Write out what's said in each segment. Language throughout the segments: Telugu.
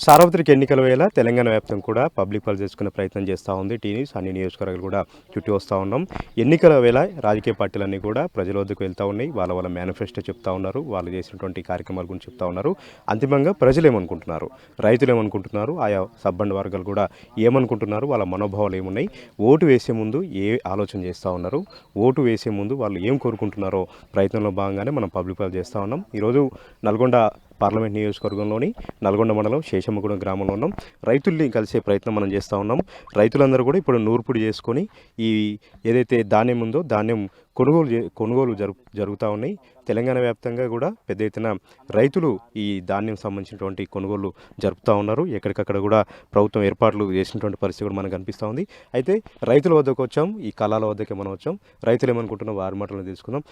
సార్వత్రిక ఎన్నికల వేళ తెలంగాణ వ్యాప్తం కూడా పబ్లిక్ పల్స్ చేసుకునే ప్రయత్నం చేస్తూ ఉంది. టీ న్యూస్ అన్ని నియోజకవర్గాలు కూడా చుట్టి వస్తూ ఉన్నాం. ఎన్నికల వేళ రాజకీయ పార్టీలన్నీ కూడా ప్రజల వద్దకు వెళ్తూ ఉన్నాయి. వాళ్ళ మేనిఫెస్టో చెప్తా ఉన్నారు, వాళ్ళు చేసినటువంటి కార్యక్రమాల గురించి చెప్తా ఉన్నారు. అంతిమంగా ప్రజలు ఏమనుకుంటున్నారు, రైతులు ఏమనుకుంటున్నారు, ఆయా సబ్బండ్ వర్గాలు కూడా ఏమనుకుంటున్నారు, వాళ్ళ మనోభావాలు ఏమున్నాయి, ఓటు వేసే ముందు ఏ ఆలోచన చేస్తూ ఉన్నారు, ఓటు వేసే ముందు వాళ్ళు ఏం కోరుకుంటున్నారో ప్రయత్నంలో భాగంగానే మనం పబ్లిక్ పల్స్ చేస్తూ ఉన్నాం. ఈరోజు నల్గొండ పార్లమెంట్ నియోజకవర్గంలోని నల్గొండ మండలం శేషమ్మగూడెం గ్రామంలో ఉన్నాం. రైతుల్ని కలిసే ప్రయత్నం మనం చేస్తూ ఉన్నాం. రైతులందరూ కూడా ఇప్పుడు నూర్పుడి చేసుకొని ఈ ఏదైతే ధాన్యం ఉందో ధాన్యం కొనుగోలు జరుగుతూ ఉన్నాయి. తెలంగాణ వ్యాప్తంగా కూడా పెద్ద ఎత్తున రైతులు ఈ ధాన్యం సంబంధించినటువంటి కొనుగోలు జరుపుతూ ఉన్నారు. ఎక్కడికక్కడ కూడా ప్రభుత్వం ఏర్పాట్లు చేసినటువంటి పరిస్థితి కూడా మనకు కనిపిస్తూ ఉంది. అయితే రైతుల వద్దకు వచ్చాం, ఈ కళాల వద్దకే మనం వచ్చాం. రైతులు ఏమనుకుంటున్నాం వారి మాటలను తెలుసుకుందాం.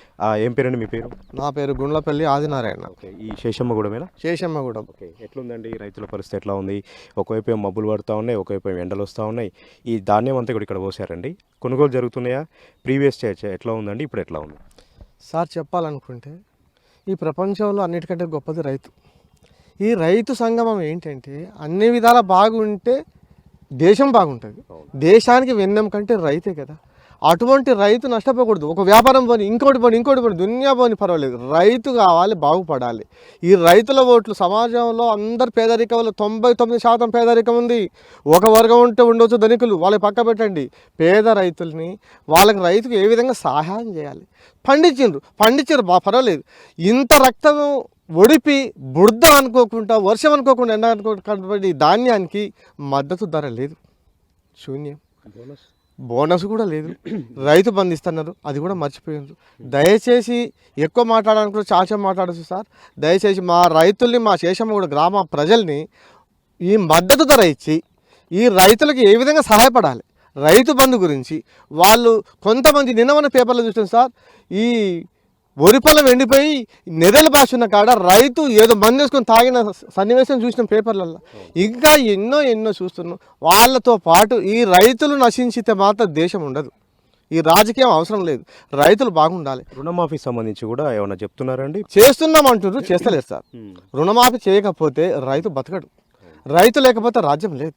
ఏం పేరండి మీ పేరు? నా పేరు గుండ్లపల్లి ఆదినారాయణ. ఓకే, ఈ శేషమ్మగూడమేనా? శేషమ్మగూడెం. ఓకే, ఎట్లుందండి రైతుల పరిస్థితి ఎట్లా ఉంది? ఒకవైపు ఏమో మబ్బులు పడుతూ ఉన్నాయి, ఒకవైపు ఎండలు వస్తూ ఉన్నాయి. ఈ ధాన్యం అంతా కూడా ఇక్కడ పోసారండి, కొనుగోలు జరుగుతున్నాయా? ప్రీవియస్ ఎట్లా ఉందండి, ఇప్పుడు ఎట్లా ఉంది? సార్ చెప్పాలనుకుంటే ఈ ప్రపంచంలో అన్నిటికంటే గొప్పది రైతు. ఈ రైతు సంగమం ఏంటంటే అన్ని విధాల బాగుంటే దేశం బాగుంటుంది. దేశానికి వెన్నెం కంటే రైతే కదా. అటువంటి రైతు నష్టపోకూడదు. ఒక వ్యాపారం పోని, ఇంకోటి పోని, దునియా పోని పర్వాలేదు, రైతు కావాలి, బాగుపడాలి. ఈ రైతుల ఓట్లు సమాజంలో అందరు పేదరికంలో 99% పేదరికం ఉంది. ఒక వర్గం ఉంటే ఉండొచ్చు ధనికులు, వాళ్ళకి పక్క పెట్టండి. పేద రైతుల్ని రైతుకు ఏ విధంగా సహాయం చేయాలి. పండించారు పర్వాలేదు. ఇంత రక్తం ఒడిపి బురద అనుకోకుండా, వర్షం అనుకోకుండా, ఎండ అనుకోకుండా ధాన్యానికి మద్దతు ధర లేదు, శూన్యం. బోనస్ కూడా లేదు. రైతు బంధు ఇస్తున్నారు, అది కూడా మర్చిపోయారు. దయచేసి ఎక్కువ మాట్లాడాలని కూడా చాలా మాట్లాడచ్చు సార్. దయచేసి మా రైతుల్ని, మా శేషమ్మగూడ గ్రామ ప్రజల్ని ఈ మద్దతు ధర ఇచ్చి ఈ రైతులకు ఏ విధంగా సహాయపడాలి, రైతు బంధు గురించి వాళ్ళు కొంతమంది నిన్నమన్న పేపర్లో చూసాం సార్. ఈ వరిపొలం ఎండిపోయి నెదల భాష ఉన్న కాడ రైతు ఏదో మందు వేసుకొని తాగిన సన్నివేశం చూసిన పేపర్లలో. ఇంకా ఎన్నో చూస్తున్నాం. వాళ్ళతో పాటు ఈ రైతులు నశించితే మాత్రం దేశం ఉండదు. ఈ రాజకీయం అవసరం లేదు, రైతులు బాగుండాలి. రుణమాఫీ సంబంధించి కూడా ఏమన్నా చెప్తున్నారండి? చేస్తున్నాం అంటున్నారు, చేస్తలేదు సార్. రుణమాఫీ చేయకపోతే రైతు బతకడు, రైతు లేకపోతే రాజ్యం లేదు.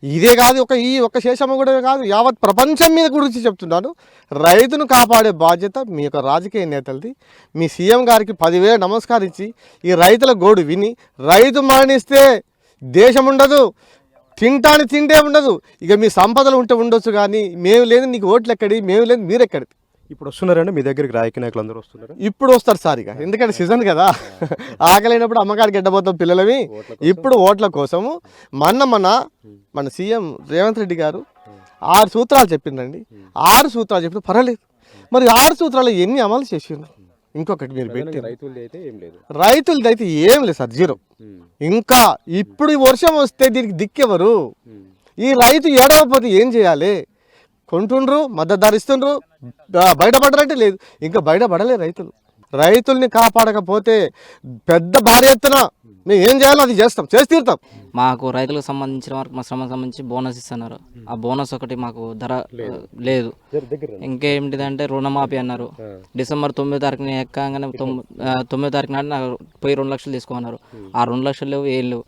ఇదే కాదు, ఈ ఒక్క శేషమ్మగూడెం కాదు, యావత్ ప్రపంచం మీద గురించి చెప్తున్నాను. రైతును కాపాడే బాధ్యత మీ యొక్క రాజకీయ నేతలది. మీ సీఎం గారికి 10,000 నమస్కరించి ఈ రైతుల గోడు విని, రైతు మరణిస్తే దేశం ఉండదు, తింటే ఉండదు. ఇక మీ సంపదలు ఉంటే ఉండొచ్చు, కానీ మేము లేదు నీకు ఓట్లు ఎక్కడి, మేము లేదు మీరెక్కడి. ఇప్పుడు వస్తున్నారండి మీ దగ్గరికి రాజకీయ నాయకులు అందరూ వస్తున్నారు? ఇప్పుడు వస్తారు సార్, ఇక ఎందుకంటే సీజన్ కదా. ఆకలినప్పుడు అమ్మకాడికి ఎడ్డబోతాం పిల్లలవి. ఇప్పుడు ఓట్ల కోసము మన సీఎం రేవంత్ రెడ్డి గారు 6 సూత్రాలు చెప్పిందండి. 6 సూత్రాలు చెప్పిన పర్వాలేదు. మరి 6 సూత్రాలు ఎన్ని అమలు చేసిండ్రు? ఇంకొకటి మీరు పెట్టి రైతులది అయితే ఏం లేదు సార్, జీరో. ఇంకా ఇప్పుడు వర్షం వస్తే దీనికి దిక్కెవరు? ఈ రైతు ఏడవపోతే ఏం చేయాలి? కొంటుండ్రు, మద్దతు ధర ఇస్తుండ్రు, బయటపడరంటే లేదు. ఇంకా బయటపడలే రైతుల్ని కాపాడకపోతే పెద్ద భారీ ఎత్తున మేము ఏం చేయాలో అది చేసి తీరుతాం. మాకు రైతులకు సంబంధించిన వరకు మా శ్రమకు సంబంధించి బోనస్ ఇస్తున్నారు. ఆ బోనస్ ఒకటి మాకు ధర లేదు. ఇంకేమిటిదంటే రుణమాఫీ అన్నారు. డిసెంబర్ 9వ తారీఖున ఎక్కగానే 9వ తారీఖు నాడు నాకు పోయి 2 లక్షలు తీసుకున్నారు. ఆ 2 లక్షలు లేవు, ఏం లేవు.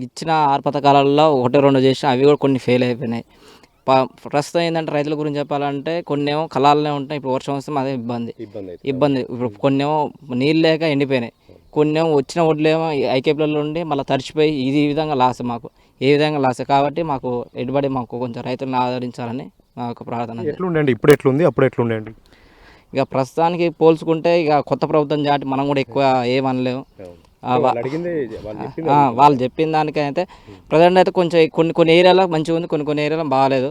ఇచ్చిన 6 పథకాలలో 1-2 చేసి అవి కూడా కొన్ని ఫెయిల్ అయిపోయినాయి. ప్రస్తుతం ఏంటంటే రైతుల గురించి చెప్పాలంటే కొన్నేమో కళాలనే ఉంటాయి. ఇప్పుడు వర్షం వస్తే అదే ఇబ్బంది. ఇప్పుడు కొన్నేమో నీళ్ళు లేక ఎండిపోయినాయి, కొన్నేమో వచ్చిన ఒడ్లేమో ఐకేపీలలో ఉండి మళ్ళీ తడిచిపోయి ఈ విధంగా లాస్. మాకు ఏ విధంగా లాస్ కాబట్టి మాకు ఎటుబడి మాకు కొంచెం రైతులను ఆదరించాలని మా యొక్క ప్రార్థన. ఎట్లుండండి ఇప్పుడు ఎట్లుంది, అప్పుడు ఎట్లుండండి? ఇక ప్రస్తుతానికి పోల్చుకుంటే ఇక కొత్త ప్రభుత్వం చాటి మనం కూడా ఎక్కువ ఏమనలేము. వాళ్ళు చెప్పిన దానికైతే ప్రజెంట్ అయితే కొంచెం కొన్ని ఏరియాలో మంచిగా ఉంది, కొన్ని ఏరియాలో బాగాలేదు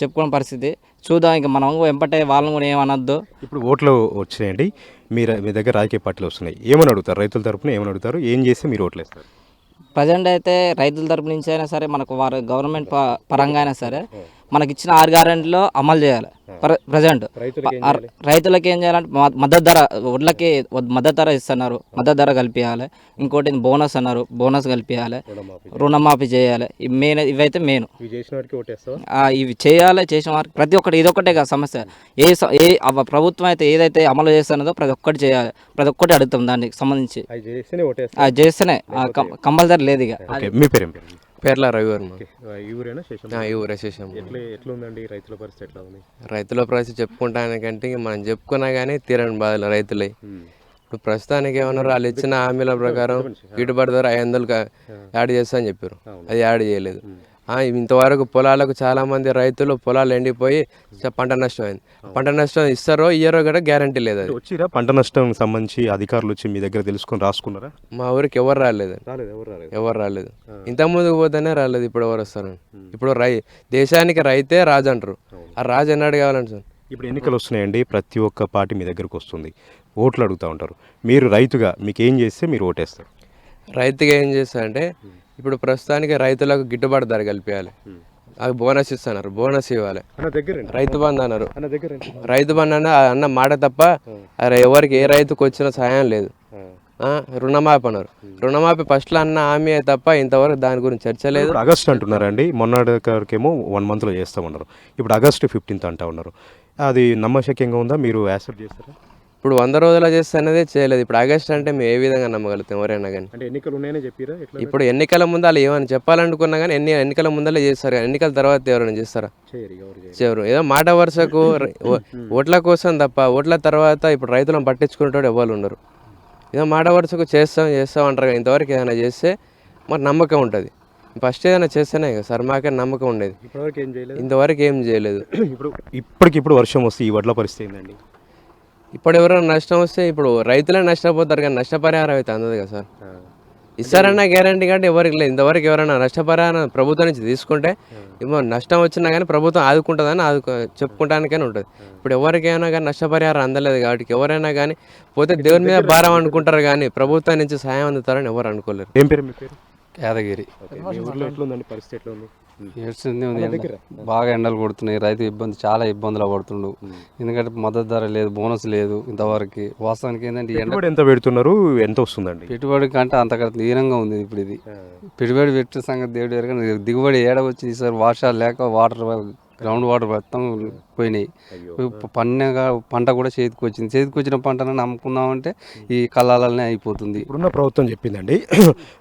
చెప్పుకునే పరిస్థితి. చూద్దాం, ఇంకా మనం వెంపటే వాళ్ళని కూడా ఏమనొద్దు. ఇప్పుడు ఓట్లు వచ్చినాయండి, మీ దగ్గర రాజకీయ పార్టీలు వస్తున్నాయి, ఏమని అడుగుతారు? రైతుల తరపున ఏమని అడుగుతారు? ఏం చేస్తే మీరు ఓట్లు వేస్తారు? ప్రజెంట్ అయితే రైతుల తరపు నుంచి అయినా సరే, మనకు వారు గవర్నమెంట్ పరంగా అయినా సరే మనకి ఇచ్చిన 6 గ్యారెంటీలో అమలు చేయాలి ప్రజెంట్. రైతులకి ఏం చేయాలంటే మద్దతు ధర, వడ్లకి మద్దతు ధర ఇస్తున్నారు, మద్దతు ధర కల్పించాలి. ఇంకోటి బోనస్ అన్నారు, బోనస్ కల్పించాలి, రుణమాఫీ చేయాలి. మెయిన్ ఇవైతే మెయిన్ ఇవి చేయాలి. చేసిన వారికి ప్రతి ఒక్కటి ఇదొక్కటే కదా సమస్య. ప్రభుత్వం అయితే ఏదైతే అమలు చేస్తున్నదో ప్రతి ఒక్కటి చేయాలి, ప్రతి ఒక్కటి అడుగుతాం దానికి సంబంధించి. అది చేస్తేనే కంపల్సరీ లేదు ఇక. మీ పేరు ఏం పేరు? పేర్ల రవివర్మ. ఈ ఊరేనా శేషం? ఈ ఊరే శేషం. ఎట్లా ఉందండి రైతుల పరిస్థితి? ఎట్లా ఉంది రైతుల పరిస్థితి చెప్పుకుంటానికంటే ఇంక మనం చెప్పుకున్నా కానీ తీరని బాధలు రైతులే. ఇప్పుడు ప్రస్తుతానికి ఏమన్నారు, వాళ్ళు ఇచ్చిన హామీల ప్రకారం గిట్టుబాటు ధర 500 యాడ్ చేస్తా అని చెప్పారు, అది యాడ్ చేయలేదు. ఇంతవరకు పొలాలకు చాలా మంది రైతులు పొలాలు ఎండిపోయి పంట నష్టం అయింది. పంట నష్టం ఇస్తారో ఇయ్యారో కూడా గ్యారంటీ లేదు. అది వచ్చిరా పంట నష్టం సంబంధించి అధికారులు వచ్చి మీ దగ్గర తెలుసుకొని రాసుకున్నారా? మా ఊరికి ఎవరు రాలేదు, ఎవరు రాలేదు. ఇంతకుముందు పోతేనే రాలేదు, ఇప్పుడు ఎవరు వస్తారు? ఇప్పుడు దేశానికి రైతే రాజు అంటారు. ఆ రాజు ఎన్నాడు కావాలండి సార్? ఇప్పుడు ఎన్నికలు వస్తున్నాయండి, ప్రతి ఒక్క పార్టీ మీ దగ్గరకు వస్తుంది, ఓట్లు అడుగుతూ ఉంటారు. మీరు రైతుగా మీకు ఏం చేస్తే మీరు ఓటేస్తారు? రైతుగా ఏం చేస్తారంటే ఇప్పుడు ప్రస్తుతానికి రైతులకు గిట్టుబాటు ధర కల్పించాలి. అది బోనస్ ఇస్తున్నారు, బోనస్ ఇవ్వాలి. రైతు బంధు అన్నారు, రైతు బంధు అన్న మాట తప్ప ఎవరికి ఏ రైతుకు వచ్చిన సహాయం లేదు. రుణమాఫీ అన్నారు, రుణమాఫీ ఫస్ట్లో అన్న హామీ తప్ప ఇంతవరకు దాని గురించి చర్చ లేదు. ఆగస్ట్ అంటున్నారండి, మొన్నటికేమో 1 monthలో చేస్తామన్నారు, ఇప్పుడు ఆగస్టు 15th అంటా ఉన్నారు. అది నమ్మశక్యంగా ఉందా? మీరు యాక్సెప్ట్ చేస్తారా? ఇప్పుడు 100 రోజులు చేస్తే అనేది చేయలేదు. ఇప్పుడు ఆగస్ట్ అంటే మేము ఏ విధంగా నమ్మగలుగుతాం ఎవరైనా కానీ? అంటే ఎన్నికలు ఉన్నాయని చెప్పారా? ఇప్పుడు ఎన్నికల ముందు వాళ్ళు ఏమైనా చెప్పాలనుకున్నా కానీ ఎన్నికల ముందరే చేస్తారు, ఎన్నికల తర్వాత ఎవరైనా చేస్తారా? చేయరు. ఏదో మాట వరుసకు ఓట్ల కోసం తప్ప ఓట్ల తర్వాత ఇప్పుడు రైతులను పట్టించుకునేటోడు ఎవరు ఉండరు. ఏదో మాట వరుసకు చేస్తాం అంటారు. ఇంతవరకు ఏదైనా చేస్తే మరి నమ్మకం ఉంటుంది. ఫస్ట్ ఏదైనా చేస్తేనే కదా సార్ మాకే నమ్మకం ఉండేది. ఇంతవరకు ఏం చేయలేదు. ఇప్పటికిప్పుడు వర్షం వస్తే ఈ వడ్ల పరిస్థితి ఏంటండి? ఇప్పుడు ఎవరైనా నష్టం వస్తే ఇప్పుడు రైతులే నష్టపోతారు, కానీ నష్టపరిహారం అయితే అందదు కదా సార్. ఇస్తారన్న గ్యారంటీ కంటే ఎవరికి లేదు. ఇంతవరకు ఎవరైనా నష్టపరిహారం ప్రభుత్వం నుంచి తీసుకుంటే నష్టం వచ్చినా కానీ ప్రభుత్వం ఆదుకుంటుందని చెప్పుకుంటానికైనా ఉంటుంది. ఇప్పుడు ఎవరికైనా కానీ నష్టపరిహారం అందలేదు కాబట్టి ఎవరైనా కానీ పోతే దేవుని మీద భారం అనుకుంటారు, కానీ ప్రభుత్వం నుంచి సాయం అందుతారని ఎవరు అనుకోలేరు. ఏం పేరు మీ పేరు? యాదగిరి. పరిస్థితి ఎట్లా ఉంది? బాగా ఎండలు కొడుతున్నాయి, రైతు చాలా ఇబ్బందులు పడుతుండు. ఎందుకంటే మద్దతు ధర లేదు, బోనస్ లేదు ఇంతవరకు. వాస్తవానికి ఏంటంటే ఎంత పెడుతున్నారు, ఎంత వస్తుందండి పెట్టుబడి కంటే అంతకంత దీనంగా ఉంది. ఇప్పుడు ఇది పెట్టుబడి పెట్టే సంగతి దేవుడు ఎరగని. దిగుబడి ఏడ వచ్చి ఈసారి వర్షాలు లేక గ్రౌండ్ వాటర్ మొత్తం పోయినాయి. పంట కూడా చేతికి వచ్చిన పంటను నమ్ముకుందామంటే ఈ కళ్ళాలనే అయిపోతుంది. ఇప్పుడున్న ప్రభుత్వం చెప్పిందండి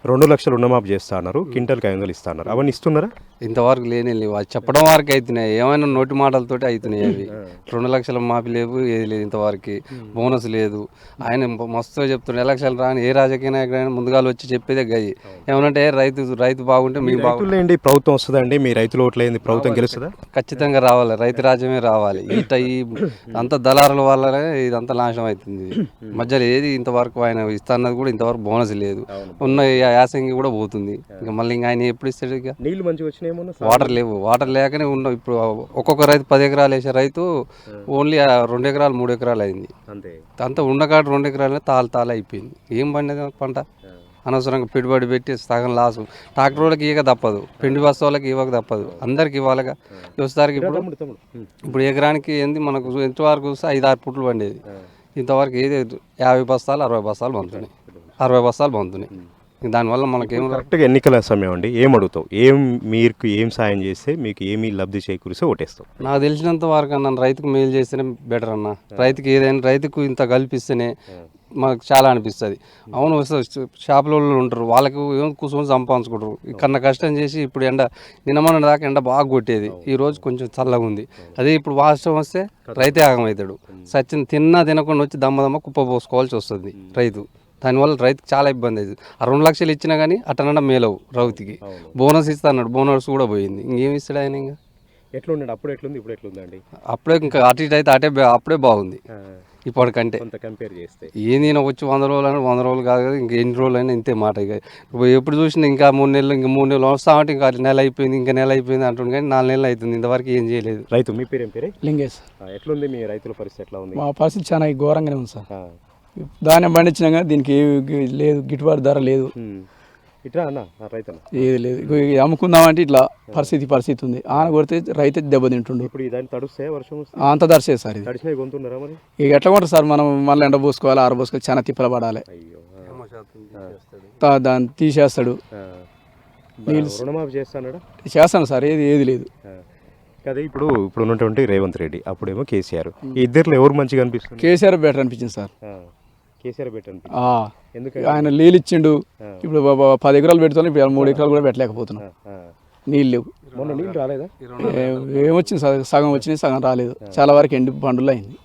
2 లక్షలు రుణమాఫీ చేస్తా అన్నారు, క్వింటాల్కి 500 ఇస్తా అన్నారు. అవన్నీ ఇస్తున్నారా? ఇంతవరకు లేని అది చెప్పడం వరకు అవుతున్నాయి, ఏమైనా నోటి మాటలతోటి అవుతున్నాయి. అవి 2 లక్షల మాఫీ లేవు, ఏది లేదు ఇంతవరకు. బోనస్ లేదు. ఆయన మస్తుగా చెప్తున్నారు, ఎలక్షన్లు రాని ఏ రాజకీయ నాయకుడైనా ముందుగా వచ్చి చెప్పేదే గది. ఏమనంటే రైతు బాగుంటే మీ బాగుంటుంది, ప్రభుత్వం వస్తుందండి, మీ రైతులు ఓట్లేంది, ప్రభుత్వం గెలుస్తుందా? ఖచ్చితంగా రావాలి, రైతు రాజ్యమే రావాలి. ఈ అంత దళారుల వల్లనే ఇదంతా నాశనం అవుతుంది. మధ్యలో ఏది ఇంతవరకు ఆయన ఇస్తాన్నది కూడా ఇంతవరకు బోనస్ లేదు. ఉన్న యాసంగి కూడా పోతుంది. ఇంకా మళ్ళీ ఇంకా ఆయన ఎప్పుడు ఇస్తాడు? ఇక నీళ్ళు మంచిగా వచ్చినాయి, వాటర్ లేవు. వాటర్ లేకనే ఉన్న. ఇప్పుడు ఒక్కొక్క రైతు 10 ఎకరాలు వేసే రైతు ఓన్లీ 2 ఎకరాలు 3 ఎకరాలు అయింది. అంత ఉండకాడు 2 ఎకరాలు తాళ అయిపోయింది. ఏం పండేది పంట? అనవసరంగా పెట్టుబడి పెట్టి సగం లాసు. ట్రాక్టర్ వాళ్ళకి ఇవ్వక తప్పదు, పిండి బస్సు వాళ్ళకి ఇవ్వక తప్పదు, అందరికి ఇవ్వాలిగా. వ్యవసాయానికి ఇప్పుడు ఎకరానికి ఏంది మనకు ఎంతవరకు 5-6 పుట్లు పండేది. ఇంతవరకు ఏది 50 బస్తాలు 60 బస్తాలు పండుతున్నాయి, 60 బస్తాలు పండుతున్నాయి. దానివల్ల మనకేం కరెక్ట్గా ఎన్నికల సమయం అండి, ఏం అడుగుతావు? మీకు ఏం సాయం చేస్తే మీకు ఏమీ లబ్ధి చేకూరిస్తే ఓటేస్తావు? నాకు తెలిసినంత వరకు అన్న రైతుకు మేలు చేస్తేనే బెటర్ అన్న. రైతుకి ఏదైనా రైతుకు ఇంత కల్పిస్తేనే మనకు చాలా అనిపిస్తుంది. అవును, షాపులో ఉంటారు, వాళ్ళకు ఏం కూర్చొని సంపాదించుకుంటారు. కన్నా కష్టం చేసి ఇప్పుడు నిన్నమన్న దాకా ఎండ బాగా కొట్టేది, ఈ రోజు కొంచెం చల్లగా ఉంది. అదే ఇప్పుడు వర్షం వస్తే రైతే ఆగమవుతాడు. తిన్నా తినకుండా వచ్చి దమ్మ కుప్ప పోసుకోవాల్సి వస్తుంది రైతు. దానివల్ల రైతుకి చాలా ఇబ్బంది అవుతుంది. 2 లక్షలు ఇచ్చినా కానీ అట్టనడం మేలవు రైతుకి. బోనస్ ఇస్తా అన్నాడు, బోనస్ కూడా పోయింది. ఇంకేం ఇస్తాడు ఆయన? ఇంకా ఎట్లుండండి? అప్పుడు ఎట్లుంది, ఇప్పుడు ఎట్లుందండి? అప్పుడే ఇంకా అటు ఇటు అయితే అప్పుడే బాగుంది ఇప్పటికంటే. కంపేర్ చేస్తే ఏంది వచ్చి 100 రోజులు అని 100 రోజులు కాదు కదా, ఇంకా ఎన్ని రోజులు అయినా ఇంతే మాట. ఇక ఎప్పుడు చూసినా ఇంకా 3 నెలలు వస్తామంటే ఇంకా నెల అయిపోయింది, ఇంకా నెల అయిపోయింది అంటుంది. కానీ 4 నెలలు అవుతుంది, ఇంతవరకు ఏం చేయలేదు. రైతు మీ పేరు ఏం పేరు? లింగేష్. ఎట్లుంది మీ రైతుల పరిస్థితి? ఎట్లా ఉంది? మా పరిస్థితి చాలా ఘోరంగానే ఉంది సార్. ధాన్యం పండించినా కానీ దీనికి లేదు, గిట్టుబాటు ధర లేదు. ఇట్లా అన్న రైతన్న ఏది లేదు ఇక అమ్ముకుందామంటే ఇట్లా పరిస్థితి ఉంది ఆన కొడితే రైతు దెబ్బతింటుండు. ఇప్పుడు దాన్ని తడుస్తే వర్షం వస్తే అంత దర్శే సార్ ఇది. తడిచినవి కొంటున్నారా మరి? ఇక ఎట్లా కొంటారు సార్, మనం మళ్ళీ ఎండ పోసుకోవాలి, ఆరబోసుకోవాలి, చాలా తిప్పలు పడాలి. అయ్యో దాన్ని తీసేస్తాడు. రుణమాఫీ చేస్తాడా? చేస్తాను సార్, ఏది లేదు. కదా ఇప్పుడు ఉన్నటువంటి రేవంత్ రెడ్డి, అప్పుడేమో కేసీఆర్, ఈ ఇద్దరిలో ఎవరు మంచిగా అనిపిస్తుంది? కేసీఆర్ బెటర్ అనిపించింది సార్. కేసీఆర్ బెటర్ అనిపిస్తుంది. ఎందుకంటే ఆయన నీళ్ళు ఇచ్చిండు. ఇప్పుడు 10 ఎకరాలు పెడుతున్నాం, ఇప్పుడు 3 ఎకరాలు కూడా పెట్టలేకపోతున్నాం, నీళ్ళు లేవు. మొన్న నీళ్ళు రాలేదా? ఏమొచ్చింది సార్, సగం వచ్చినాయి, సగం రాలేదు. చాలా వరకు ఎండి పండులు అయింది.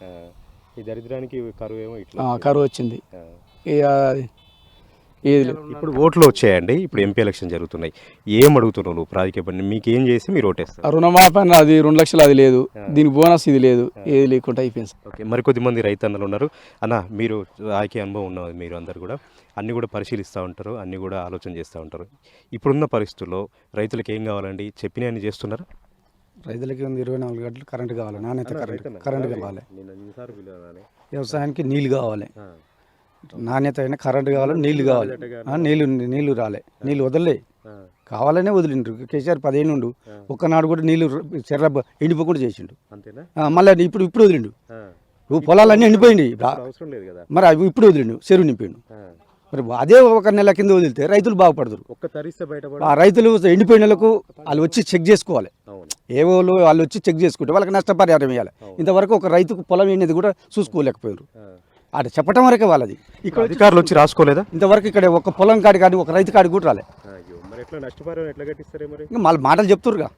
ఈ దరిద్రానికి కరువు ఏమో ఇట్లా కరువు వచ్చింది. ఇక ఏది లేదు. ఇప్పుడు ఓట్లు వచ్చాయండి, ఇప్పుడు ఎంపీ ఎలక్షన్ జరుగుతున్నాయి. ఏం అడుగుతున్నావు నువ్వు రాజకీయ పని? మీకు ఏం చేసి మీరు ఓటేస్తారు? రుణమాఫీ అది 2 లక్షలు అది లేదు, దీనికి బోనస్ ఇది లేదు, ఏది లేకుండా అయిపోయింది. ఓకే, మరికొద్ది మంది రైతన్నలు ఉన్నారు. అన్న, మీరు రాజకీయ అనుభవం ఉన్నది, మీరు అందరు కూడా అన్నీ కూడా పరిశీలిస్తూ ఉంటారు, అన్నీ కూడా ఆలోచన చేస్తూ ఉంటారు. ఇప్పుడున్న పరిస్థితుల్లో రైతులకు ఏం కావాలండి? చెప్పినవన్నీ చేస్తున్నారు. రైతులకి 24 గంటలు కరెంటు కావాలి, నాణ్యత కరెంటు కావాలి, వ్యవసాయానికి నీళ్ళు కావాలి, నాణ్యత అయిన కరెంటు కావాలి, నీళ్లు కావాలి. నీళ్లు రాలే, నీళ్ళు వదలలే, కావాలనే వదిలిండ్రు. కేసీఆర్ 10 ఏళ్ళు ఉండు, ఒక్కనాడు కూడా నీళ్లు చెర్ర ఎండిపోకుండా చేసిండు. మళ్ళీ ఇప్పుడు వదిలిండు. నువ్వు పొలాలన్నీ ఎండిపోయింది, మరి అవి ఇప్పుడు వదిలిండు, చెరువు నింపిండు. మరి అదే 1 నెల కింద వదిలితే రైతులు బాగుపడతారు. ఆ రైతులు ఎండిపోయిన వాళ్ళకు వాళ్ళు వచ్చి చెక్ చేసుకోవాలి, ఏవోలు వాళ్ళు వచ్చి చెక్ చేసుకుంటే వాళ్ళకి నష్టపరిహారం ఇవ్వాలి. ఇంతవరకు ఒక రైతుకు పొలం అనేది కూడా చూసుకోలేకపోయారు. అటు చెప్పటం వరకే వాళ్ళది. ఇక్కడ అధికారులు వచ్చి రాసుకోలేదా ఇంతవరకు? ఇక్కడ ఒక పొలం కాడి కానీ ఒక రైతు కాడి కూడా రాలే. ఇంకా మళ్ళీ మాటలు చెప్తురుగా.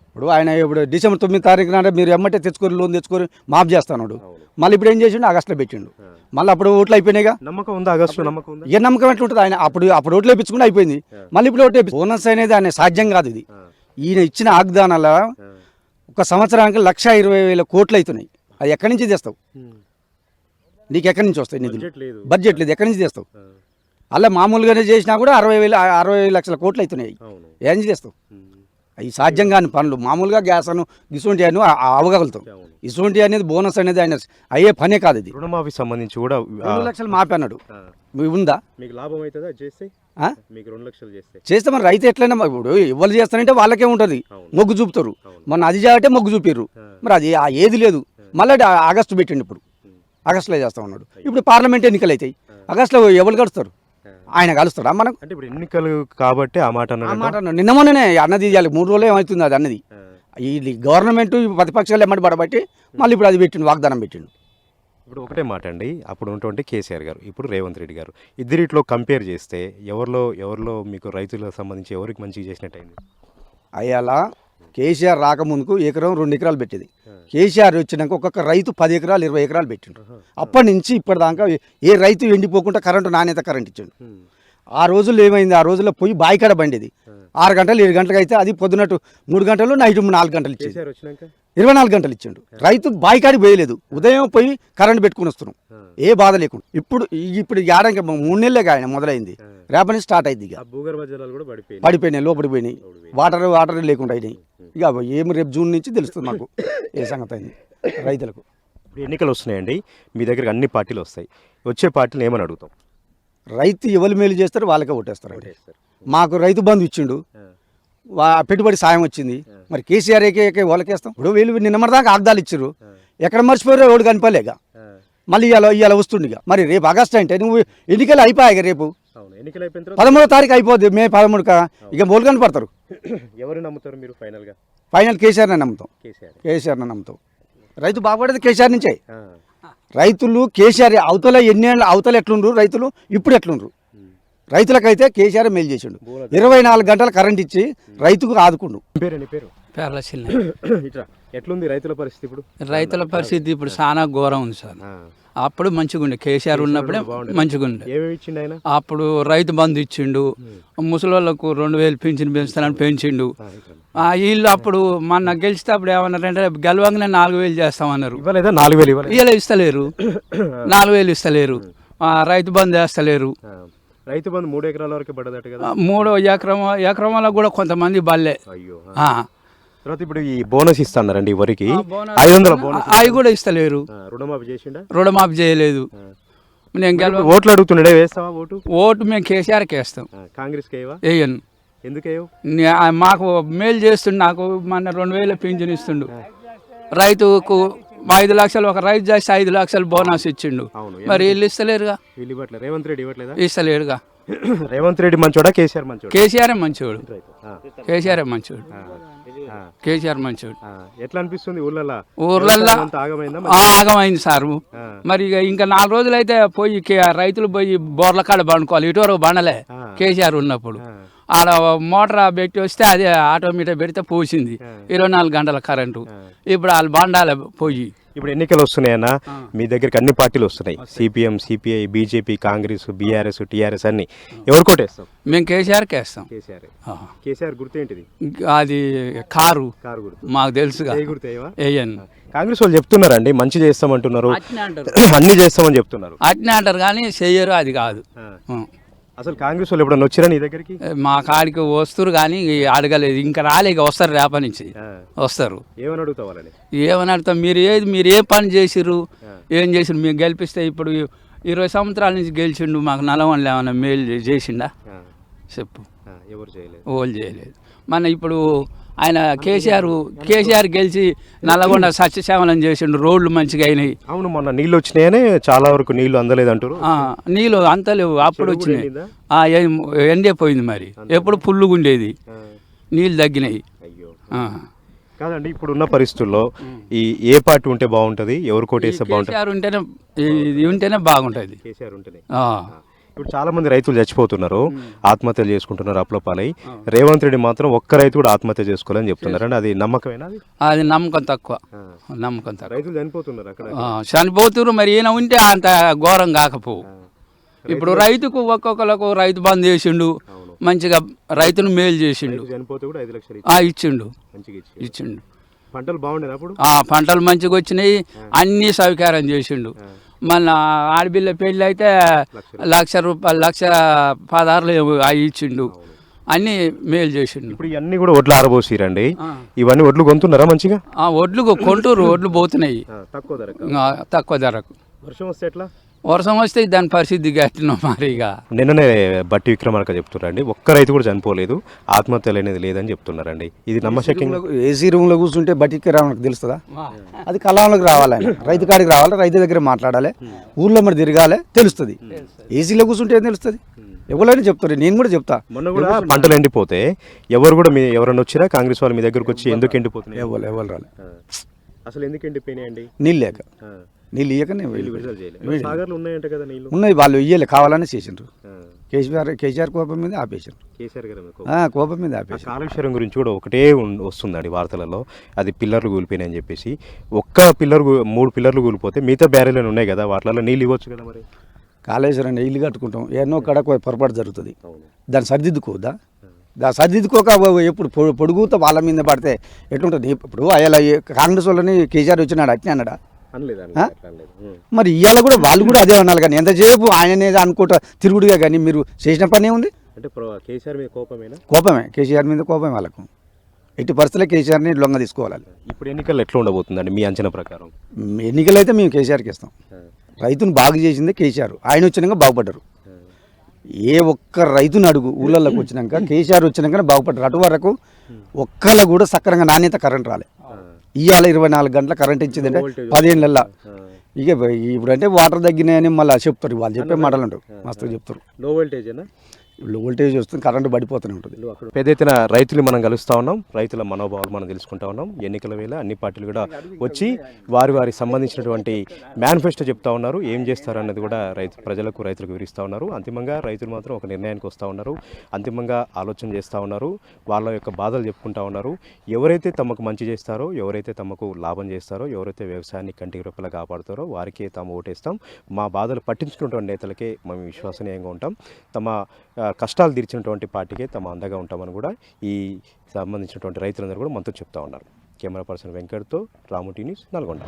ఇప్పుడు ఆయన ఇప్పుడు డిసెంబర్ 9 తారీఖు నాడే మీరు ఎమ్మటే తెచ్చుకొని లోన్ తెచ్చుకొని మాఫ్ చేస్తాడు. మళ్ళీ ఇప్పుడు ఏం చేసిండు? ఆగస్టులో పెట్టిండు. మళ్ళీ అప్పుడు ఓట్లు అయిపోయినాయిగా. నమ్మకం ఉందా ఆగస్టులో? నమ్మకం ఉందా? ఏ నమ్మకం ఎట్లా ఉంటుంది? ఆయన అప్పుడు ఓట్లు వేయించుకుని అయిపోయింది, మళ్ళీ ఇప్పుడు ఓట్లు వేయించు. బోనస్ అనేది ఆయన సాధ్యం కాదు. ఇది ఈయన ఇచ్చిన వాగ్దానాల ఒక సంవత్సరానికి 1,20,000 కోట్లు అవుతున్నాయి. అది ఎక్కడి నుంచి తెస్తావు? నీకు ఎక్కడి నుంచి వస్తాయి నిధులు? బడ్జెట్ లేదు, ఎక్కడి నుంచి తెస్తావు? అలా మామూలుగానే చేసినా కూడా 60 లక్షల కోట్లు అవుతున్నాయి. ఏం చేస్తావు? అవి సాధ్యం కాని పనులు. మామూలుగా గ్యాస్ అను ఇటువంటి అని అవగలుగుతాం. ఇటువంటి అనేది బోనస్ అనేది ఆయన అయ్యే పనే కాదు. ఇది రుణమాఫీ సంబంధించి కూడా 2 లక్షలు మాపి అన్నాడు. ఉందా? మీకు లాభం అవుతుందా చేస్తే? మీకు 2 లక్షలు చేస్తే మరి రైతు ఎట్లయినా ఇప్పుడు ఎవరు చేస్తారంటే వాళ్ళకే ఉంటుంది, మొగ్గు చూపుతారు. మొన్న అది చేయాలంటే మొగ్గు చూపారు, మరి అది ఏది లేదు. మళ్ళీ ఆగస్టు పెట్టండి, ఇప్పుడు ఆగస్టులో చేస్తా ఉన్నాడు. ఇప్పుడు పార్లమెంట్ ఎన్నికలు అవుతాయి, ఆగస్టులో ఎవరు కలుస్తారు? ఆయన కలుస్తాడా మనకు? అంటే ఇప్పుడు ఎన్నికలు కాబట్టి ఆ మాట నిన్న మొన్ననే అన్నది 3 రోజులు ఏమవుతుంది అది అన్నది. ఈ గవర్నమెంట్ ప్రతిపక్షాలు ఎమ్మటి పడబట్టి మళ్ళీ ఇప్పుడు అది పెట్టిండు, వాగ్దానం పెట్టిండు. ఇప్పుడు ఒకటే మాట అండి, అప్పుడు ఉన్నటువంటి కేసీఆర్ గారు, ఇప్పుడు రేవంత్ రెడ్డి గారు, ఇద్దరిట్లో కంపేర్ చేస్తే ఎవరిలో మీకు రైతులకు సంబంధించి ఎవరికి మంచిగా చేసినట్టయింది? అయ్యాలా కేసీఆర్ రాకముందుకు 1 ఎకరం 2 ఎకరాలు పెట్టేది. కేసీఆర్ వచ్చినాక ఒక్కొక్క రైతు 10 ఎకరాలు 20 ఎకరాలు పెట్టిండు. అప్పటి నుంచి ఇప్పటిదాకా ఏ రైతు ఎండిపోకుండా నాణ్యత కరెంట్ ఇచ్చిండు. ఆ రోజుల్లో ఏమైంది? ఆ రోజుల్లో పోయి బాయికాడ బండేది 6 గంటలు 7 గంటలకు అయితే అది పొద్దునట్టు 3 గంటలు, నైట్ 4 గంటలు ఇచ్చింది. 24 గంటలు ఇచ్చిండు. రైతు బాయికాడి పోయలేదు, ఉదయం పోయి కరెంట్ పెట్టుకుని వస్తున్నాం, ఏ బాధ లేకుండా. ఇప్పుడు ఏడాది 3 నెలలే ఆయన మొదలైంది, రేపటి నుంచి స్టార్ట్ అయింది. ఇక పడిపోయినాయి, లోపడిపోయినాయి, వాటర్ లేకుండా అయినాయి. ఇక ఏమి రేపు జూన్ నుంచి తెలుస్తుంది మాకు ఏ సంగతి అయింది రైతులకు. ఇప్పుడు ఎన్నికలు వస్తున్నాయండి, మీ దగ్గరికి అన్ని పార్టీలు వస్తాయి. వచ్చే పార్టీలు ఏమని అడుగుతాం? రైతు ఎవరు మేలు చేస్తారు వాళ్ళకే ఓటేస్తారు. మాకు రైతు బంధు ఇచ్చిండు, పెట్టుబడి సాయం వచ్చింది, మరి కేసీఆర్ వాళ్ళకేస్తాం. ఇప్పుడు వీళ్ళు నిన్నమరదాకా ఆగ్దాలు ఇచ్చారు, ఎక్కడ మర్చిపోయారో ఎవడు కనిపలేక మళ్ళీ ఇవాళ వస్తుండగా. మరి రేపు ఆగస్టు అంటే నువ్వు ఎన్నికలు అయిపోయాయి, రేపు 13వ తారీఖు అయిపోద్ది, మే 13కా. ఇక మోలు కనపడతారు. ఎవరు నమ్ముతారు మీరు ఫైనల్ కేసీఆర్ని నమ్ముతాం. రైతు బాగుపడేది కేసీఆర్ నుంచే. రైతులు కేసీఆర్ అవతల అవతల ఎట్లుండ్రు రైతులు, ఇప్పుడు ఎట్లుండ్రు. రైతులకైతే కేసీఆర్ మేలు చేసిండు. 24 గంటల కరెంట్ ఇచ్చి రైతుకు ఆదుకుండు. ఎట్లుంది రైతుల పరిస్థితి ఇప్పుడు? రైతుల పరిస్థితి ఇప్పుడు చాలా ఘోరం ఉంది సార్. అప్పుడు మంచిగా ఉండే, కేసీఆర్ ఉన్నప్పుడే మంచిగా ఉండే. అప్పుడు రైతు బంధు ఇచ్చిండు, ముసలి వాళ్ళకు 2,000 పింఛన్ పెంచుతానని పెంచిండు. వీళ్ళు అప్పుడు మొన్న గెలిస్తే అప్పుడు ఏమన్నారంటే గెలవంగానే 4,000 చేస్తామన్నారు. ఇలా ఇస్తలేరు, 4,000 ఇస్తలేరు. రైతు బంధు వేస్తలేరు. రైతు బంధు 3 ఎకరాల వరకు పడదట కదా. 3 ఎకరం కూడా కొంతమంది బల్లే. తర్వాత ఇప్పుడు ఈ బోనస్ ఇస్తారండి వరికి 500 బోనస్, అవి కూడా ఇస్తలేరు. రుణమాఫీ చేసిండా? రుణమాఫీ చేయలేదు. నేను గెలవ ఓట్లు అడుగుతున్నాడే, వేస్తావా ఓటు? ఓటు మేము కేసీఆర్కి వేస్తాం. కాంగ్రెస్కి వేయవా? వేయను. ఎందుకేయో? మాకు మేలు చేస్తుండు. నాకు మన 2000 పింఛన్ ఇస్తుండు. రైతుకు 5 లక్షలు, ఒక రైతు చేస్తే 5 లక్షలు బోనస్ ఇచ్చిండు. మరి వీళ్ళు ఇస్తలేరుగా. వీళ్ళు ఇవ్వట్లేదు. రేవంత్ రెడ్డి ఇవ్వట్లేదా? ఇస్తలేరుగా. రేవంత్ రెడ్డి మంచోడా, కేసీఆర్ మంచోడా? కేసీఆర్ మంచోడు. కేసీఆర్ మంచోడు. కేసీఆర్ మంచోడు. ఎట్లా అనిపిస్తుంది ఊర్లలో? ఊర్లల్లో ఆగమైందా? ఆగమైంది సార్. మరి ఇంకా 4 రోజులు అయితే పోయి రైతులు పోయి బోర్ల కాడ బండుకోవాలి. ఇటువరకు బండలే కేసీఆర్ ఉన్నప్పుడు. ఆడ మోటార్ పెట్టి వస్తే అదే ఆటోమేటిక్ పెడితే పోసింది 24 గంటల కరెంటు. ఇప్పుడు వాళ్ళు బండాలే పోయి. ఇప్పుడు ఎన్నికలు వస్తున్నాయన్న, మీ దగ్గరికి అన్ని పార్టీలు వస్తున్నాయి. CPM, CPI, BJP, Congress, BRS, TRS అన్ని. ఎవరు కొట్టేస్తాం? మేము కేసీఆర్కి వేస్తాం. కేసీఆర్. కేసీఆర్ గుర్తేంటిది? అది కారు గుర్తు మాకు తెలుసుగా. వేయను. కాంగ్రెస్ వాళ్ళు చెప్తున్నారండి, మంచి చేస్తామంటున్నారు, అట్నే అంటారు. అన్ని చేస్తామని చెప్తున్నారు. అట్నే అంటారు కానీ చెయ్యరు. అది కాదు. అసలు కాంగ్రెస్ వాళ్ళు ఎప్పుడన్నా వచ్చారా నీ దగ్గరికి? మా కాడికి వస్తారు కానీ అడగలేదు. ఇంకా రాలే. ఇక వస్తారు రేపటి నుంచి వస్తారు. ఏమని అడుగుతావు వాళ్ళని? ఏమని అడుగుతాం? మీరు ఏ పని చేసిర్రు, ఏం చేసిర్రు? మేము గెలిపిస్తే ఇప్పుడు 20 సంవత్సరాల నుంచి గెలిచిండు. మాకు నల్లవన్లు ఏమన్నా మేలు చేసిండా చెప్పు? ఎవరు చేయలేదు. ఓళ్ళు చేయలేదు. మన ఇప్పుడు ఆయన కేసీఆర్ గెలిచి నల్లగొండ సత్యసేవనం చేసిండు. రోడ్లు మంచిగా అయినాయి. అవును, మొన్న నీళ్ళు వచ్చినాయనే, చాలా వరకు నీళ్లు అందలేదు అంటారు. నీళ్ళు అంతలేవు. అప్పుడు వచ్చినాయి. ఎండిపోయింది. మరి ఎప్పుడు పుల్లుగా ఉండేది. నీళ్ళు తగ్గినాయి. అయ్యో. కాదండి, ఇప్పుడున్న పరిస్థితుల్లో ఏ పార్టీ ఉంటే బాగుంటుంది? ఎవరు కోటేస్తే బాగుంటుంది? ఉంటేనే బాగుంటుంది. కేసీఆర్ ఉంటేనే. ఇప్పుడు చాలా మంది రైతులు చచ్చిపోతున్నారు, ఆత్మహత్యలు చేసుకుంటున్నారు అప్లపాలై. రేవంత్ రెడ్డి మాత్రం ఒక్క రైతు కూడా ఆత్మహత్య చేసుకోవాలని చెప్తున్నారు. అండి, అది నమ్మకమేనా? అది నమ్మకం తక్కువ. నమ్మకం తక్కువ. రైతులు చనిపోతున్నారు అక్కడ. చనిపోతున్నారు. మరి ఈయన ఉంటే అంత ఘోరం కాకపోవు. ఇప్పుడు రైతుకు ఒక్కొక్కరికి రైతు బంద్ చేసిండు. మంచిగా రైతును మేలు చేసిండు. చనిపోతే కూడా 5 లక్షలు ఇచ్చిండు. ఇచ్చిండు. పంటలు బాగుండేది అప్పుడు. పంటలు మంచిగా వచ్చినాయి. అన్ని సౌకర్యం చేసిండు. మన ఆడపిల్ల పెళ్ళి అయితే ₹1,00,000, 1,16,000 అవి ఇచ్చిండు. అన్ని మేలు చేసిండు. ఇప్పుడు ఇవన్నీ కూడా ఒడ్లు ఆరబోసిరండి. ఇవన్నీ ఒడ్లు కొంటున్నారా మంచిగా? ఒడ్లు కొంటూరు. ఒడ్లు పోతున్నాయి తక్కువ ధరకు. వర్షం వస్తే ఎట్లా? వర్షం వస్తే దాని పరిస్థితి గట్టిన మరిగా. నిన్ననే బట్టి విక్రమార్క చెప్తున్నారండి, ఒక్క రైతు కూడా చనిపోలేదు, ఆత్మహత్యలు అనేది లేదని చెప్తున్నారండి. ఇది నమ్మశక్యంగా? ఏసీ రూమ్లో కూర్చుంటే బట్టి విక్రమార్క తెలుస్తుందా? అది కళంలోకి రావాలి. ఆయన రైతు కాడికి రావాలి, రైతు దగ్గర మాట్లాడాలి, ఊర్లో మరి తిరగాలి, తెలుస్తుంది. ఏసీలో కూర్చుంటే ఏం తెలుస్తుంది? ఎవరైనా చెప్తారు, నేను కూడా చెప్తా. మొన్న కూడా పంటలు ఎండిపోతే ఎవరు కూడా ఎవరైనా వచ్చినా కాంగ్రెస్ వాళ్ళు మీ దగ్గరకు వచ్చి ఎందుకు ఎండిపోతున్నాయి? ఎవరు రాలే. అసలు ఎందుకు ఎండిపోయినాయండి? నీళ్ళు లేక. నీళ్ళు ఇయ్యకనే ఉన్నాయంట కదా నీళ్ళు. ఉన్నాయి, వాళ్ళు ఇయ్యలే, కావాలని చేసిండ్రు. కేసీఆర్ కోపం మీద ఆపేసిండ్రు. కోపం మీద ఆపేసి. కాళేశ్వరం గురించి కూడా ఒకటే వస్తుందండి వార్తలలో, అది పిల్లర్లు కూలిపోయినాయని చెప్పేసి. ఒక్క పిల్లర్ 3 పిల్లర్లు కూలిపోతే మిగతా బ్యారేజ్లు ఉన్నాయి కదా, వాటిలో నీళ్ళు ఇవ్వచ్చు కదా. మరి కాళేశ్వరం ఇల్లు కట్టుకుంటాం, ఎన్నో కడ పొరపాటు జరుగుతుంది, దాన్ని సరిదిద్దుకోదా? దాన్ని సరిదిద్దుకోక ఎప్పుడు పొడుగుతో వాళ్ళ మీద పడితే ఎట్లుంటుంది? ఇప్పుడు అయ్యాల కాంగ్రెస్ వాళ్ళని కేసీఆర్ వచ్చినాడు అట్నే అన్నాడా? మరి ఇవాళ కూడా వాళ్ళు కూడా అదే అన్నారు. కానీ ఎంతసేపు ఆయననే అనుకుంటా తిరుగుడుగా, కానీ మీరు చేసిన పని ఏముంది? అంటే కేసీఆర్ మీద కోపమేనా? కోపమే, కేసీఆర్ మీద కోపమే వాళ్ళకు. ఎట్టి పరిస్థితుల్లో కేసీఆర్ని లొంగ తీసుకోవాలి. ఇప్పుడు ఎన్నికలు ఎట్లా ఉండబోతుందండి మీ అంచనా ప్రకారం? ఎన్నికలు అయితే మేము కేసీఆర్కి ఇస్తాం. రైతును బాగు చేసిందే కేసీఆర్. ఆయన వచ్చినాక బాగుపడ్డారు. ఏ ఒక్క రైతుని అడుగు, ఊళ్ళల్లోకి వచ్చినాక కేసీఆర్ వచ్చినాకనే బాగుపడ్డారు. అటు వరకు ఒక్కళ్ళ కూడా సక్రంగా నాణ్యత కరెంట్ రాలే. ఇవాళ 24 గంటల కరెంట్ ఇచ్చిందంటే 10 ఏళ్ళ. ఇక ఇప్పుడు అంటే వాటర్ తగ్గినాయని మళ్ళీ చెప్తారు, వాళ్ళు చెప్పే మాటలు ఉంటారు, మస్తు చెప్తారు. లో వోల్టేజ్ వోల్టేజ్ వస్తుంది, కరెంటు పడిపోతూనే ఉంటుంది. పెద్ద ఎత్తున రైతులు మనం కలుస్తూ ఉన్నాం, రైతుల మనోభావాలు మనం తెలుసుకుంటా ఉన్నాం. ఎన్నికల వేళ అన్ని పార్టీలు కూడా వచ్చి వారికి సంబంధించినటువంటి మేనిఫెస్టో చెప్తా ఉన్నారు, ఏం చేస్తారు అన్నది కూడా ప్రజలకు రైతులకు వివరిస్తూ ఉన్నారు. అంతిమంగా రైతులు మాత్రం ఒక నిర్ణయానికి వస్తూ ఉన్నారు, అంతిమంగా ఆలోచన చేస్తూ ఉన్నారు, వాళ్ళ యొక్క బాధలు చెప్పుకుంటూ ఉన్నారు. ఎవరైతే తమకు మంచి చేస్తారో, ఎవరైతే తమకు లాభం చేస్తారో, ఎవరైతే వ్యవసాయాన్ని కంటికి రెప్పలా కాపాడుతారో వారికే తాము ఓటేస్తాం. మా బాధలు పట్టించుకున్నటువంటి నేతలకే మేము విశ్వసనీయంగా ఉంటాం, తమ కష్టాలు తీర్చినటువంటి పార్టీకే తమ అండగా ఉంటామని కూడా ఈ సంబంధించినటువంటి రైతులందరూ కూడా మనతో చెప్తా ఉన్నారు. కెమెరా పర్సన్ వెంకట్తో రాము టీ న్యూస్, నల్గొండ.